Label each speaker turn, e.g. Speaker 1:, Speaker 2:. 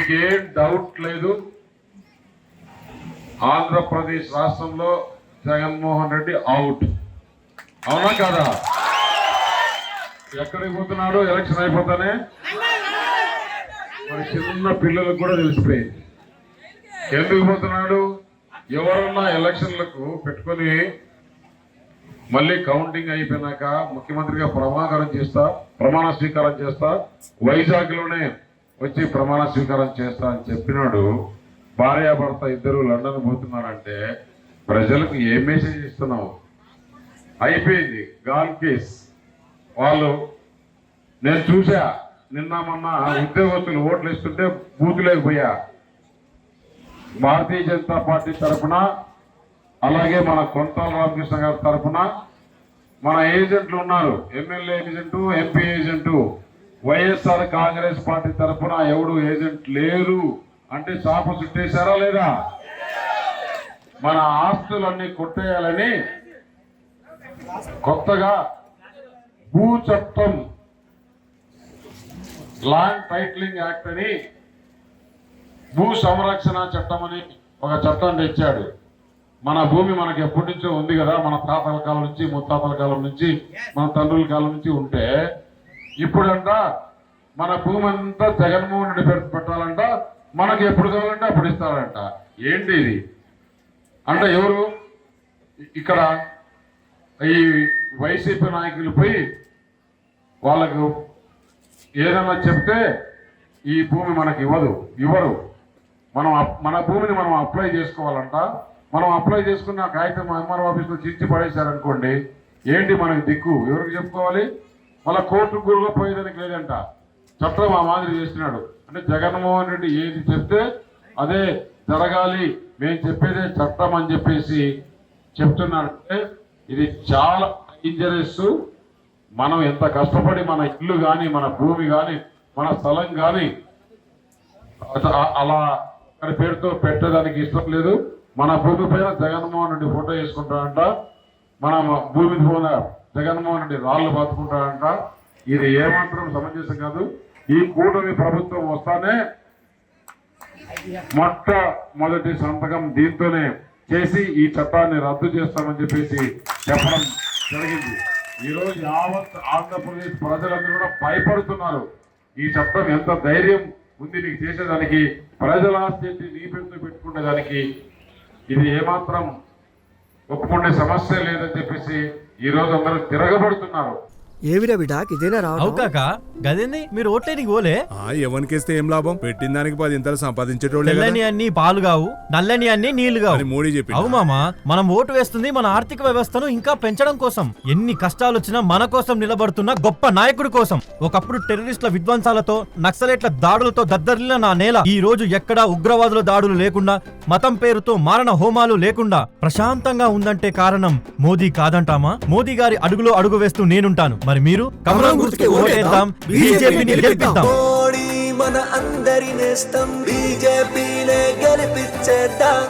Speaker 1: మీకేం డౌట్ లేదు, ఆంధ్రప్రదేశ్ రాష్ట్రంలో జగన్మోహన్ రెడ్డి అవుట్. అవునా కాదా? ఎక్కడికి పోతున్నాడు? ఎలక్షన్ అయిపోతానే మరి చిన్న పిల్లలకు కూడా తెలిసిపోయింది. ఎందుకు పోతున్నాడు? ఎవరన్నా ఎలక్షన్లకు పెట్టుకొని మళ్ళీ కౌంటింగ్ అయిపోయినాక ముఖ్యమంత్రిగా ప్రమాణ స్వీకారం చేస్తా, వైజాగ్ లోనే వచ్చి ప్రమాణ స్వీకారం చేస్తా అని చెప్పినాడు. భార్యాభర్త ఇద్దరు లండన్ పోతున్నారంటే ప్రజలకు ఏ మెసేజ్ ఇస్తున్నావు? అయిపోయింది గాల్ కేస్. వాళ్ళు నేను చూసా నిన్న మొన్న ఉద్యోగస్తులు ఓట్లు ఇస్తుంటే బూతులేకపోయా. భారతీయ జనతా పార్టీ తరఫున అలాగే మన కొంతాల రామకృష్ణ గారి తరఫున మన ఏజెంట్లు ఉన్నారు, MLA agent, MP agent. YSR Congress party తరఫున ఎవడు ఏజెంట్ లేరు అంటే చాప చుట్టేశారా లేదా? మన ఆస్తులన్నీ కొట్టేయాలని కొత్తగా భూ చట్టం, ల్యాండ్ టైటిలింగ్ యాక్ట్ అని, భూ సంరక్షణ చట్టం అని ఒక చట్టం తెచ్చాడు. మన భూమి మనకి ఎప్పటి నుంచో ఉంది కదా, మన తాతల కాలం నుంచి, ముత్తాతల కాలం నుంచి, మన తండ్రుల కాలం నుంచి ఉంటే, ఇప్పుడంట మన భూమి అంతా జగన్మోహన్ రెడ్డి పేరు పెట్టాలంట, మనకి ఎప్పుడు కావాలంటే అప్పుడు ఇస్తారంట. ఏంటి ఇది అంటే? ఎవరు ఇక్కడ ఈ వైసీపీ నాయకులు పోయి వాళ్ళకు ఏదైనా చెప్తే ఈ భూమి మనకి ఇవ్వరు. మన భూమిని మనం అప్లై చేసుకోవాలంట. మనం అప్లై చేసుకున్న కాగితం ఎంఆర్ఓ ఆఫీస్లో చించి పడేశారనుకోండి, ఏంటి మనకి దిక్కు? ఎవరికి చెప్పుకోవాలి? మళ్ళీ కోర్టు గురుగా పోయేదానికి లేదంట. చట్టం ఆ మాదిరి చేస్తున్నాడు. అంటే జగన్మోహన్ రెడ్డి ఏది చెప్తే అదే జరగాలి, మేము చెప్పేదే చట్టం అని చెప్పేసి చెప్తున్నాడంటే ఇది చాలా డేంజరస్. మనం ఎంత కష్టపడి మన ఇల్లు కానీ, మన భూమి కానీ, మన స్థలం కానీ అలా పేరుతో పెట్టడానికి ఇష్టం లేదు. మన భూమి పైన జగన్మోహన్ రెడ్డి ఫోటో వేసుకుంటాడంట, మన భూమి పైన జగన్మోహన్ రెడ్డి రాళ్ళు బాతుకుంటాడంట. ఇది ఏమాత్రం సమంజసం కాదు. ఈ కూటమి ప్రభుత్వం వస్తానే మొట్టమొదటి సంతకం దీంతోనే చేసి ఈ చట్టాన్ని రద్దు చేస్తామని చెప్పేసి చెప్పడం జరిగింది. ఈరోజు యావత్ ఆంధ్రప్రదేశ్ ప్రజలందరూ కూడా భయపడుతున్నారు. ఈ చట్టం ఎంత ధైర్యం ఉంది నీకు చేసేదానికి, ప్రజల ఆస్తి నీ పేరుతో పెట్టుకునేదానికి. ఇది ఏమాత్రం ఒప్పుకునే సమస్య లేదని చెప్పేసి ఈ రోజు అందరూ తిరగబడుతున్నారు.
Speaker 2: ఏవిరా బిడ్డ ఇదేనా రావుకాక
Speaker 3: గదేంది మీరు ఓట్లేనికి పోలే?
Speaker 4: ఎవరికేస్తే ఏం లాభం? పెట్టిన దానికి 10 ఇంతలు సంపాదించేటోళ్ళే.
Speaker 3: తెల్లని అన్ని పాలు కావు, నల్లని అన్ని నీళ్లు కావు.
Speaker 4: మోడీ చెప్పి
Speaker 3: అవు మామా, మనం ఓటు వేస్తుంది మన ఆర్థిక వ్యవస్థను ఇంకా పెంచడం కోసం. ఎన్ని కష్టాలు వచ్చినా మన కోసం నిలబడుతున్న గొప్ప నాయకుడి కోసం. ఒకప్పుడు టెర్రరిస్టుల విధ్వంసాలతో, నక్సలైట్ల దాడులతో దద్దరిల్లిన నా నేల ఈ రోజు ఎక్కడా ఉగ్రవాదుల దాడులు లేకుండా, మతం పేరుతో మారణ హోమాలు లేకుండా ప్రశాంతంగా ఉందంటే కారణం మోదీ కాదంటామా? మోదీ గారి అడుగులో అడుగు వేస్తూ నేనుంటాను. మరి మీరు కమలం గుర్తుకి ఓటేద్దాం, బీజేపీని గెలిపిద్దాం.
Speaker 2: మన అందరి నేస్తం బీజేపీనే గెలిపించేద్దాం.